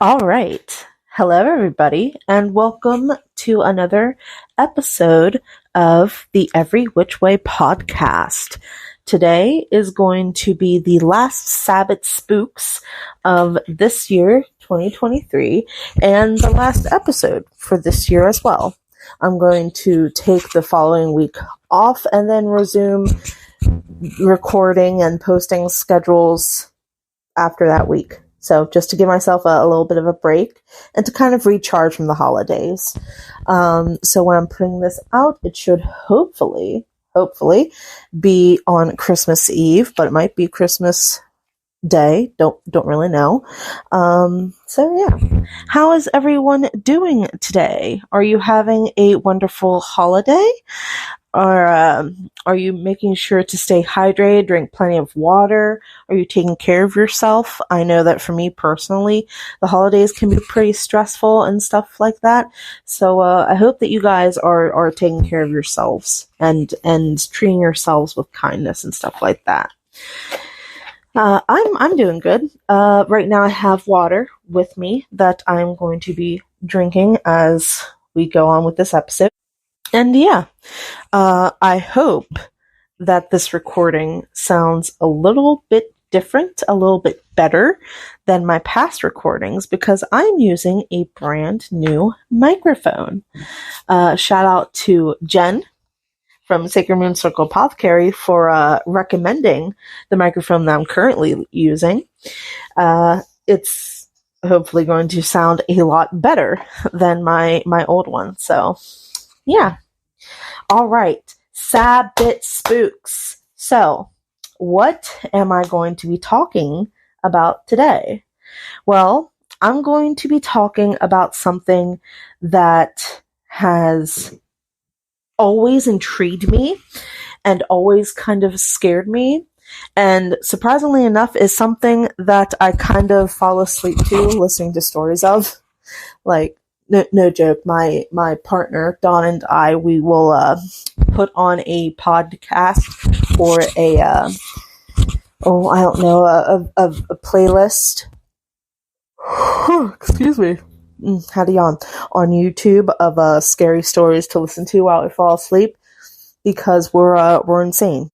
All right. Hello, everybody, and welcome to another episode of the Every Which Way podcast. Today is going to be the last Sabbat Spooks of this year, 2023, and the last episode for this year as well. I'm going to take the following week off and then resume recording and posting schedules after that week. So just to give myself a little bit of a break and to kind of recharge from the holidays. So when I'm putting this out, it should hopefully be on Christmas Eve, but it might be Christmas Day. Don't really know. So yeah. How is everyone doing today? Are you having a wonderful holiday? Or are you making sure to stay hydrated, drink plenty of water? Are you taking care of yourself? I know that for me personally, the holidays can be pretty stressful and stuff like that. So I hope that you guys are taking care of yourselves and treating yourselves with kindness and stuff like that. I'm doing good. Right now I have water with me that I'm going to be drinking as we go on with this episode. And yeah, I hope that this recording sounds a little bit different, a little bit better than my past recordings because I'm using a brand new microphone. Shout out to Jen from Sacred Moon Circle Apothecary for recommending the microphone that I'm currently using. It's hopefully going to sound a lot better than my old one. So yeah. All right. Sabbat Spooks. So, what am I going to be talking about today? Well, I'm going to be talking about something that has always intrigued me and always kind of scared me. And surprisingly enough, is something that I kind of fall asleep to listening to stories of. Like, no joke, my partner, Dawn, and I, we will put on a podcast or a playlist. Excuse me. Had a yawn. On YouTube of scary stories to listen to while we fall asleep because we're insane.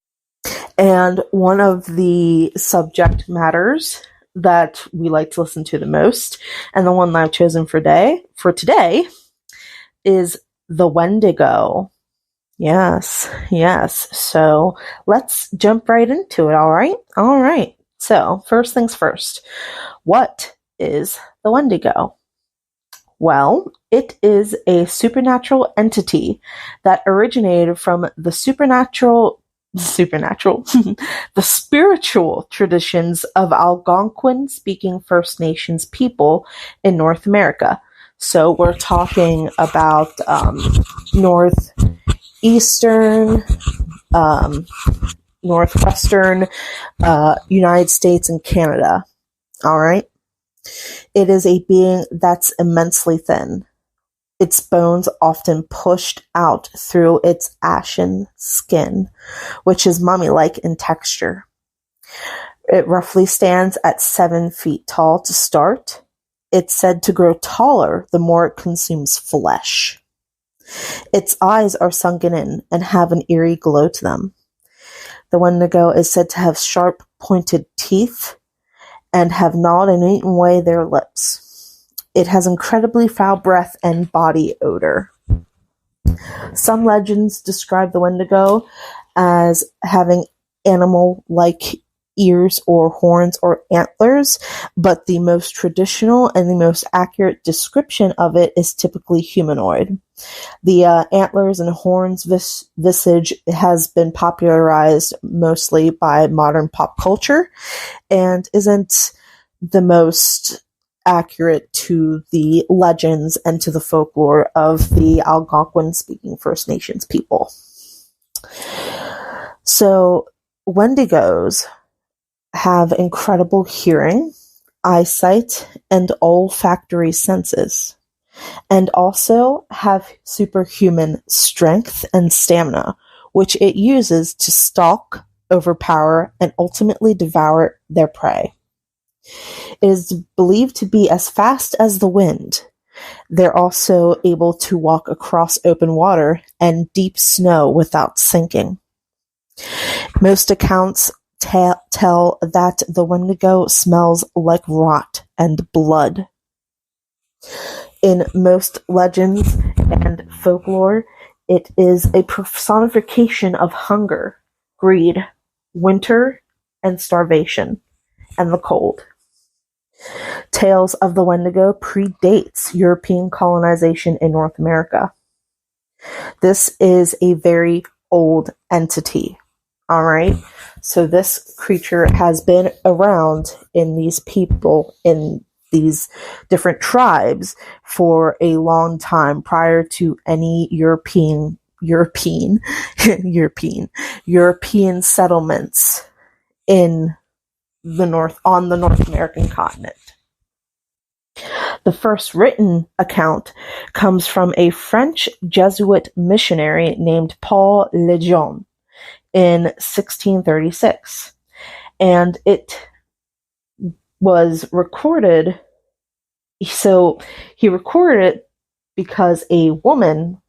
And one of the subject matters that we like to listen to the most, and the one that I've chosen for today is the Wendigo. Yes. So let's jump right into it, all right. So first things first, what is the Wendigo? Well, it is a supernatural entity that originated from the the spiritual traditions of Algonquin-speaking First Nations people in North America. So we're talking about northeastern, northwestern United States and Canada. All right. It is a being that's immensely thin. Its bones often pushed out through its ashen skin, which is mummy-like in texture. It roughly stands at 7 feet tall to start. It's said to grow taller the more it consumes flesh. Its eyes are sunken in and have an eerie glow to them. The Wendigo is said to have sharp, pointed teeth and have gnawed and eaten away their lips. It has incredibly foul breath and body odor. Some legends describe the Wendigo as having animal-like ears or horns or antlers, but the most traditional and the most accurate description of it is typically humanoid. The antlers and horns visage has been popularized mostly by modern pop culture and isn't the most accurate to the legends and to the folklore of the Algonquin-speaking First Nations people. So, Wendigos have incredible hearing, eyesight, and olfactory senses, and also have superhuman strength and stamina, which it uses to stalk, overpower, and ultimately devour their prey. It is believed to be as fast as the wind. They're also able to walk across open water and deep snow without sinking. Most accounts tell that the Wendigo smells like rot and blood. In most legends and folklore, it is a personification of hunger, greed, winter, and starvation, and the cold. Tales of the Wendigo predates European colonization in North America. This is a very old entity. All right. So this creature has been around in these people, in these different tribes for a long time prior to any European settlements in on the North American continent. The first written account comes from a French Jesuit missionary named Paul Lejeune in 1636, and it was recorded. So he recorded it because a woman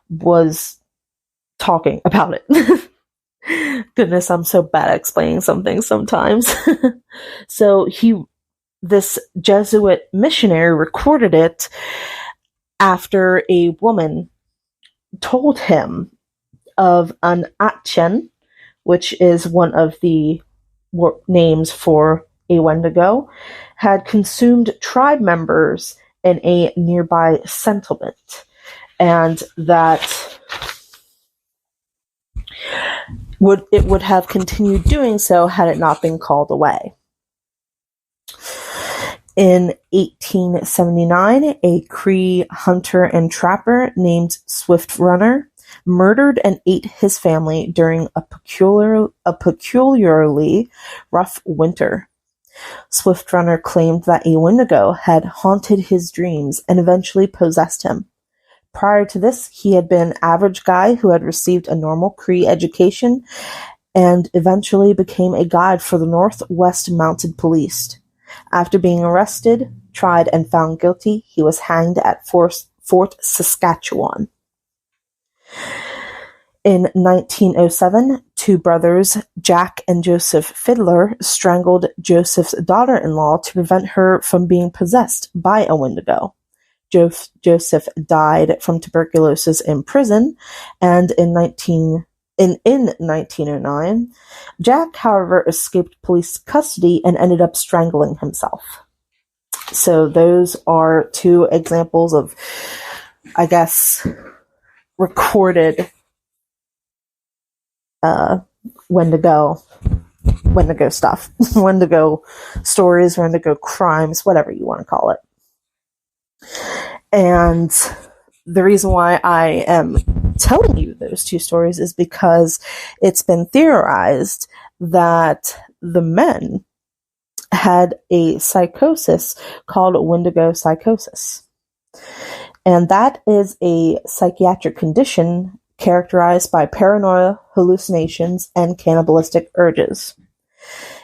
was talking about it. Goodness, I'm so bad at explaining something sometimes. So this Jesuit missionary recorded it after a woman told him of an Atchen, which is one of the names for a Wendigo, had consumed tribe members in a nearby settlement, and that it would have continued doing so had it not been called away. In 1879, a Cree hunter and trapper named Swift Runner murdered and ate his family during a peculiarly rough winter. Swift Runner claimed that a Wendigo had haunted his dreams and eventually possessed him. Prior to this, he had been an average guy who had received a normal Cree education and eventually became a guide for the Northwest Mounted Police. After being arrested, tried, and found guilty, he was hanged at Fort Saskatchewan. In 1907, two brothers, Jack and Joseph Fiddler, strangled Joseph's daughter-in-law to prevent her from being possessed by a Wendigo. Joseph died from tuberculosis in prison, and in 1909, Jack, however, escaped police custody and ended up strangling himself. So those are two examples of, I guess, recorded Wendigo stuff, Wendigo stories, Wendigo crimes, whatever you want to call it. And the reason why I am telling you those two stories is because it's been theorized that the men had a psychosis called Wendigo psychosis. And that is a psychiatric condition characterized by paranoia, hallucinations, and cannibalistic urges.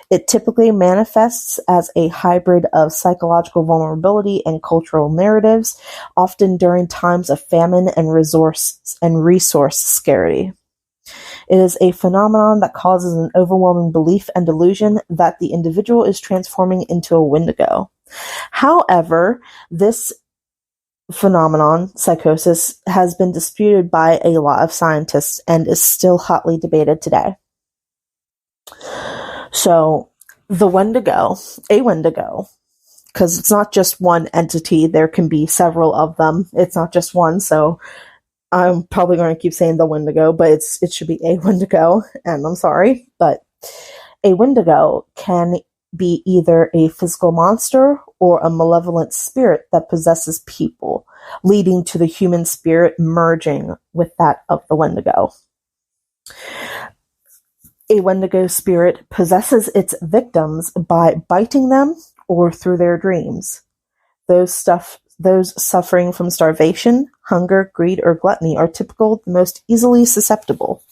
It typically manifests as a hybrid of psychological vulnerability and cultural narratives, often during times of famine and resource scarcity. It is a phenomenon that causes an overwhelming belief and delusion that the individual is transforming into a Wendigo. However, this phenomenon, psychosis, has been disputed by a lot of scientists and is still hotly debated today. So, a Wendigo, because it's not just one entity, there can be several of them. It's not just one, so I'm probably going to keep saying the Wendigo, but it should be a Wendigo, and I'm sorry, but a Wendigo can be either a physical monster or a malevolent spirit that possesses people, leading to the human spirit merging with that of the Wendigo. A Wendigo spirit possesses its victims by biting them or through their dreams. Those suffering from starvation, hunger, greed, or gluttony are typical, the most easily susceptible.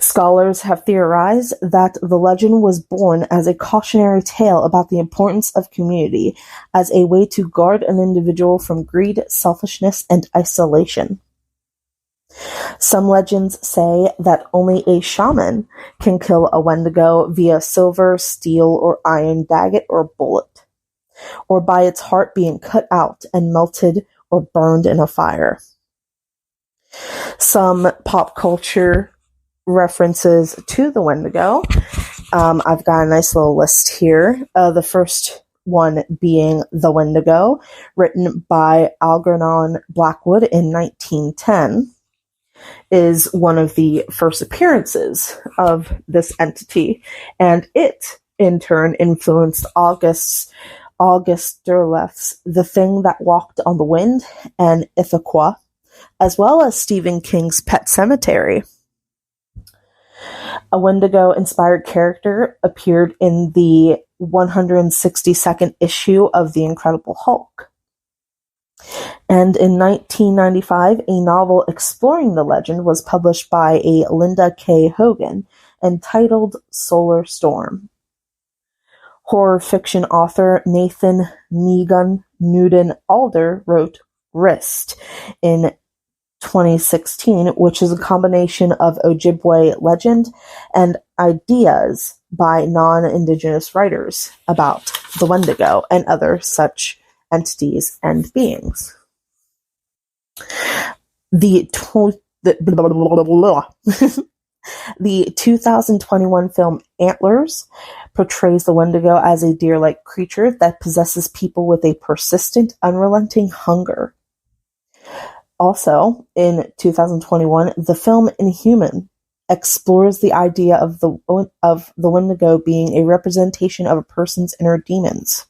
Scholars have theorized that the legend was born as a cautionary tale about the importance of community as a way to guard an individual from greed, selfishness, and isolation. Some legends say that only a shaman can kill a Wendigo via silver, steel, or iron dagger or bullet, or by its heart being cut out and melted or burned in a fire. Some pop culture references to the Wendigo. I've got a nice little list here. The first one being The Wendigo, written by Algernon Blackwood in 1910, is one of the first appearances of this entity, and it, in turn, influenced Auguste Derleth's The Thing That Walked on the Wind and Ithaca, as well as Stephen King's Pet Sematary. A Wendigo-inspired character appeared in the 162nd issue of The Incredible Hulk. And in 1995, a novel exploring the legend was published by a Linda K. Hogan, entitled Solar Storm. Horror fiction author Nathan Newden Alder wrote Wrist in 2016, which is a combination of Ojibwe legend and ideas by non-Indigenous writers about the Wendigo and other such entities and beings. The 2021 film Antlers portrays the Wendigo as a deer-like creature that possesses people with a persistent, unrelenting hunger. Also, in 2021, the film Inhuman explores the idea of the Wendigo being a representation of a person's inner demons.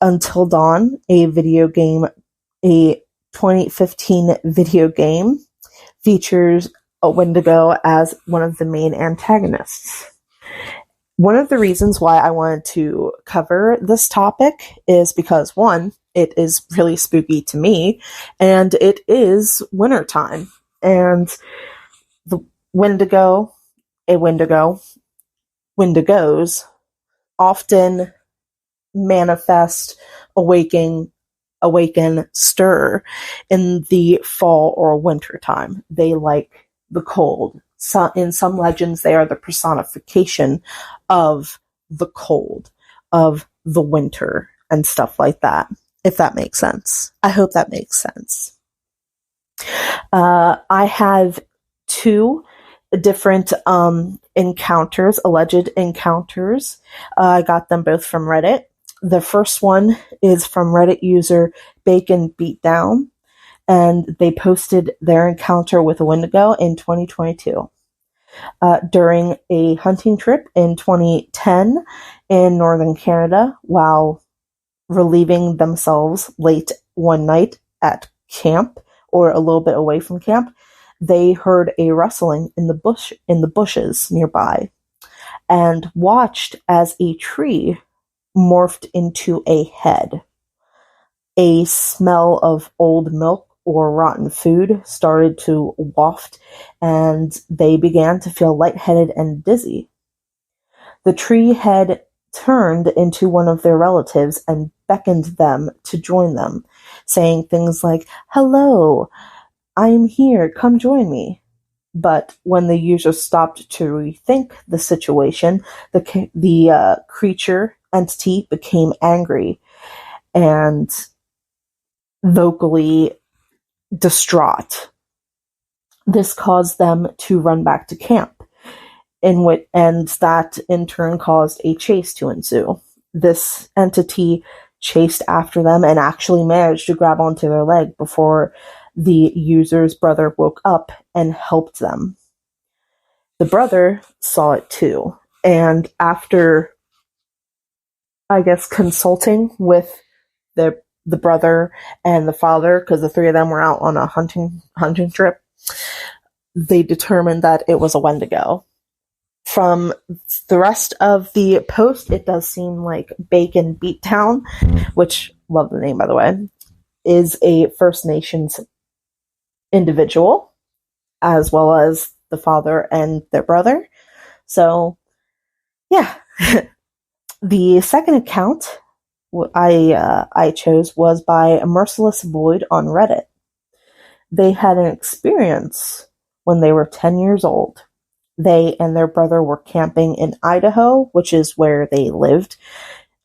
Until Dawn, a 2015 video game, features a Wendigo as one of the main antagonists. One of the reasons why I wanted to cover this topic is because, one, it is really spooky to me, and it is wintertime. And the Wendigos often manifest, awaken, stir in the fall or winter time. They like the cold. So, in some legends, they are the personification of the cold, of the winter, and stuff like that, if that makes sense. I hope that makes sense. I have two different encounters, alleged encounters. I got them both from Reddit. The first one is from Reddit user Bacon Beatdown, and they posted their encounter with a Wendigo in 2022. During a hunting trip in 2010 in northern Canada, while relieving themselves late one night at camp, or a little bit away from camp, they heard a rustling in the bushes nearby, and watched as a tree morphed into a head. A smell of old milk or rotten food started to waft, and they began to feel lightheaded and dizzy. The tree head turned into one of their relatives and beckoned them to join them, saying things like, "Hello, I am here, come join me." But when the user stopped to rethink the situation, the creature entity became angry and vocally distraught. This caused them to run back to camp, and that in turn caused a chase to ensue. This entity chased after them and actually managed to grab onto their leg before the user's brother woke up and helped them. The brother saw it too, and after, I guess, consulting with the brother and the father, because the three of them were out on a hunting trip, they determined that it was a Wendigo. From the rest of the post, it does seem like Bacon Beatdown, which, love the name by the way, is a First Nations individual, as well as the father and their brother. So, yeah. The second account I chose was by a Merciless Void on Reddit. They had an experience when they were 10 years old. They and their brother were camping in Idaho, which is where they lived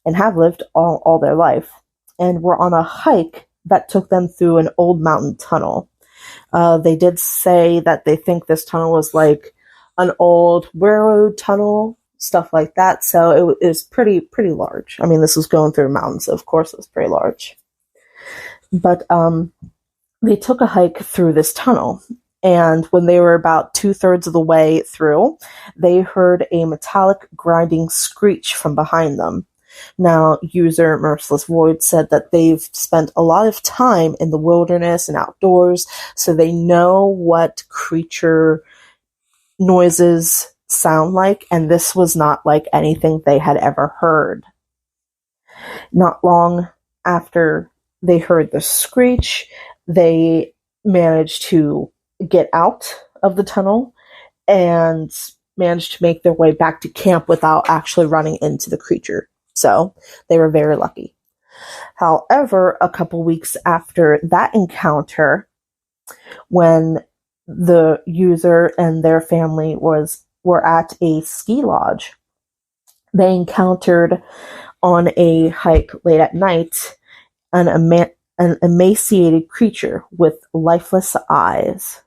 and have lived all their life, and were on a hike that took them through an old mountain tunnel. They did say that they think this tunnel was like an old railroad tunnel, stuff like that, so it was pretty large. I mean, this was going through mountains, so of course it was pretty large. But they took a hike through this tunnel, and when they were about 2/3 of the way through, they heard a metallic grinding screech from behind them. Now, user Merciless Void said that they've spent a lot of time in the wilderness and outdoors, so they know what creature noises sound like, and this was not like anything they had ever heard. Not long after they heard the screech, they managed to get out of the tunnel and managed to make their way back to camp without actually running into the creature. So they were very lucky. However, a couple weeks after that encounter, when the user and their family were at a ski lodge, they encountered on a hike late at night an emaciated creature with lifeless eyes.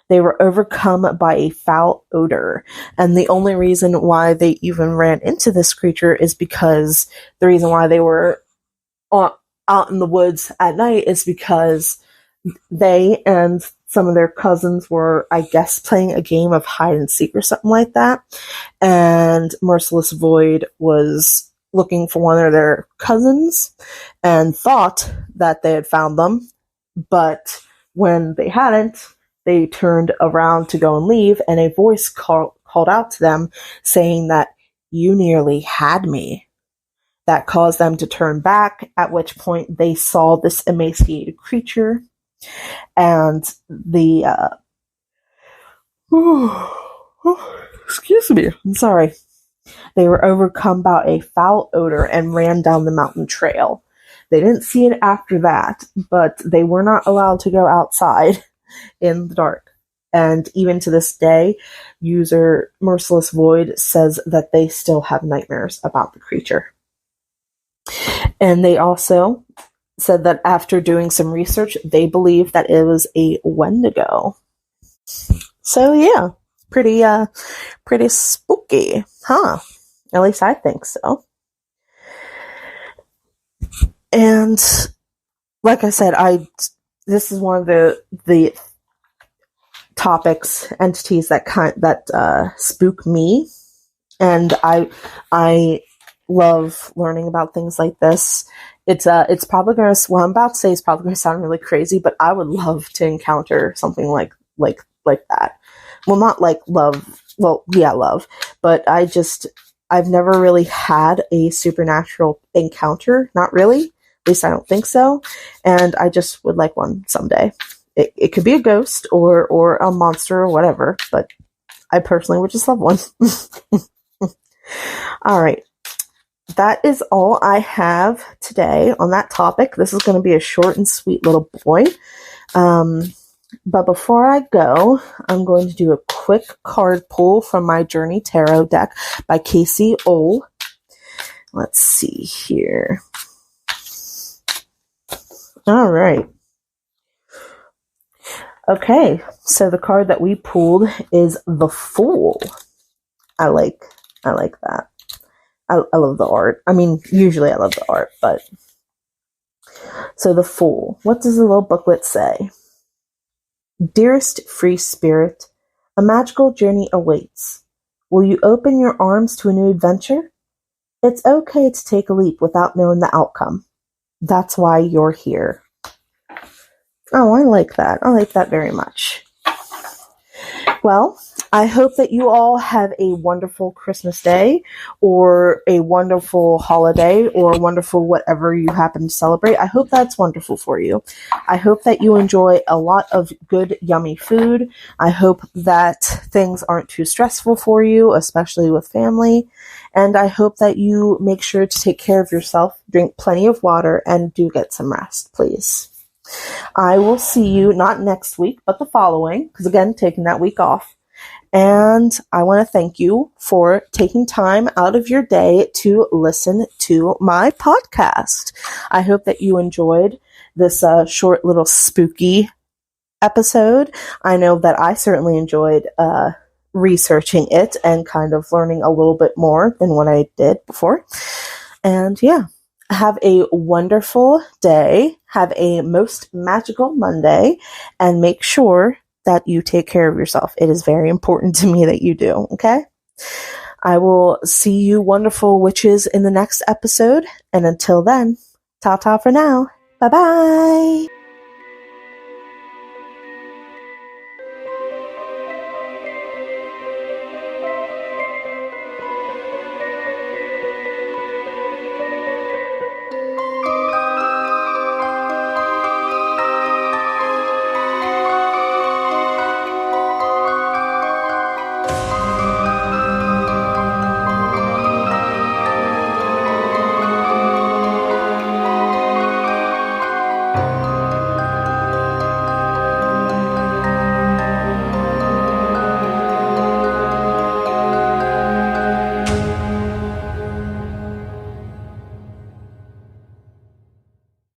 They were overcome by a foul odor, and the only reason why they even ran into this creature is because the reason why they were out in the woods at night is because they and some of their cousins were, I guess, playing a game of hide and seek or something like that, and Merciless Void was looking for one of their cousins and thought that they had found them, but when they hadn't, they turned around to go and leave, and a voice called out to them saying that you nearly had me. That caused them to turn back, at which point they saw this emaciated creature, and the excuse me, I'm sorry. They were overcome by a foul odor and ran down the mountain trail. They didn't see it after that, but they were not allowed to go outside in the dark. And even to this day, user Merciless Void says that they still have nightmares about the creature. And they also said that after doing some research, they believe that it was a Wendigo. So yeah, pretty spooky, huh? At least I think so. And like I said, this is one of the topics, entities that spook me, and I love learning about things like this. It's probably gonna, what I'm about to say is probably gonna sound really crazy, but I would love to encounter something like that. Well, not like love. Well, yeah, love, but I've never really had a supernatural encounter. Not really. At least I don't think so. And I just would like one someday. It could be a ghost or a monster or whatever, but I personally would just love one. All right. That is all I have today on that topic. This is going to be a short and sweet little boy. But before I go, I'm going to do a quick card pull from my Journey Tarot deck by Casey Ole. Let's see here. All right. Okay, so the card that we pulled is the Fool. I like that. I love the art. I mean, usually I love the art, but... So the Fool. What does the little booklet say? Dearest free spirit, a magical journey awaits. Will you open your arms to a new adventure? It's okay to take a leap without knowing the outcome. That's why you're here. Oh, I like that. I like that very much. Well, I hope that you all have a wonderful Christmas day or a wonderful holiday or wonderful whatever you happen to celebrate. I hope that's wonderful for you. I hope that you enjoy a lot of good, yummy food. I hope that things aren't too stressful for you, especially with family. And I hope that you make sure to take care of yourself, drink plenty of water, and do get some rest, please. I will see you not next week, but the following, because again, taking that week off. And I want to thank you for taking time out of your day to listen to my podcast. I hope that you enjoyed this short little spooky episode. I know that I certainly enjoyed researching it and kind of learning a little bit more than what I did before. And yeah, have a wonderful day. Have a most magical Monday, and make sure that you take care of yourself. It is very important to me that you do, okay? I will see you wonderful witches in the next episode, and until then, ta-ta for now. Bye-bye!